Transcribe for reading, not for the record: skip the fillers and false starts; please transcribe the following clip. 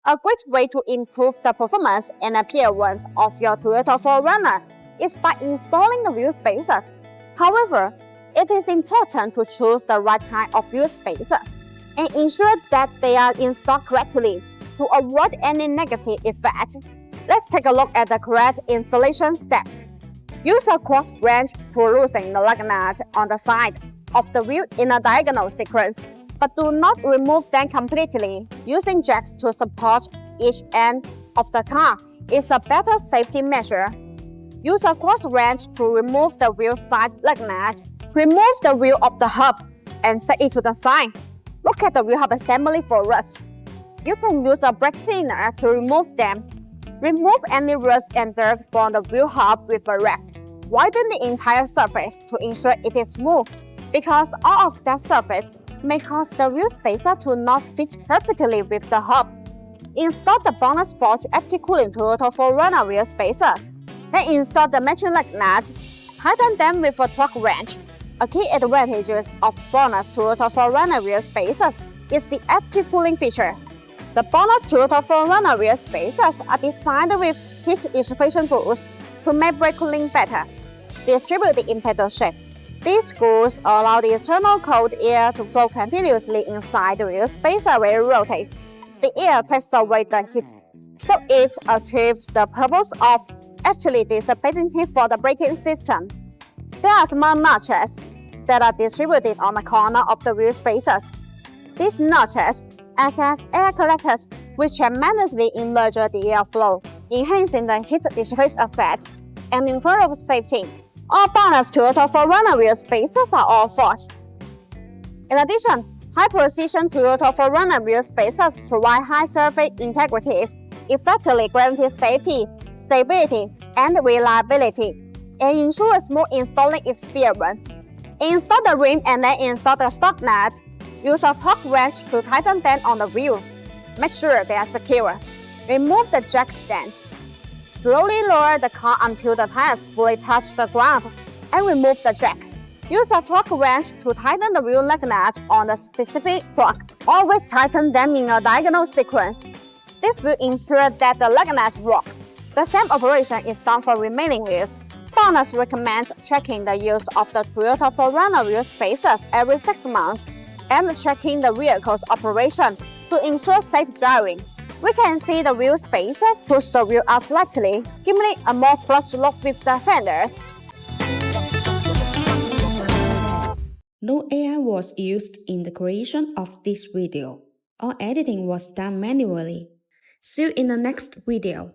A great way to improve the performance and appearance of your Toyota 4Runner is by installing the wheel spacers. However, it is important to choose the right type of wheel spacers and ensure that they are installed correctly to avoid any negative effect. Let's take a look at the correct installation steps. Use a cross wrench to loosen the lug nut on the side of the wheel in a diagonal sequence, but do not remove them completely. Using jacks to support each end of the car is a better safety measure. Use a cross wrench to remove the wheel side lug nut. Remove the wheel of the hub and set it to the side. Look at the wheel hub assembly for rust. You can use a brake cleaner to remove them. Remove any rust and dirt from the wheel hub with a rag. Widen the entire surface to ensure it is smooth, because all of that surface may cause the wheel spacer to not fit perfectly with the hub. Install the BONOSS FT cooling Toyota 4Runner wheel spacers. Then install the matching lug nut. Tighten them with a torque wrench. A key advantage of BONOSS Toyota 4Runner wheel spacers is the FT cooling feature. The BONOSS Toyota 4Runner wheel spacers are designed with heat dissipation screws to make brake cooling better. Distributed in petal shape, these screws allow the external cold air to flow continuously inside the wheel spacer when it rotates. The air takes away the heat, so it achieves the purpose of actually dissipating heat for the braking system. There are small notches that are distributed on the corner of the wheel spacers. These notches act as air collectors, which tremendously enlarge the airflow, enhancing the heat dissipation effect and improve safety. All BONOSS Toyota 4Runner wheel spacers are all forged. In addition, high-precision Toyota 4Runner wheel spacers provide high surface integrity, effectively guarantee safety, stability, and reliability, and ensure a smooth installing experience. Install the rim and then install the stock nut. Use a torque wrench to tighten them on the wheel. Make sure they are secure. Remove the jack stands. Slowly lower the car until the tires fully touch the ground, and remove the jack. Use a torque wrench to tighten the wheel lug nut on the specific torque. Always tighten them in a diagonal sequence. This will ensure that the lug nuts work. The same operation is done for remaining wheels. BONOSS recommends checking the use of the Toyota 4Runner wheel spacers every 6 months and checking the vehicle's operation to ensure safe driving. We can see the wheel spacers push the wheel out slightly, giving it a more flush look with the fenders. No AI was used in the creation of this video. All editing was done manually. See you in the next video.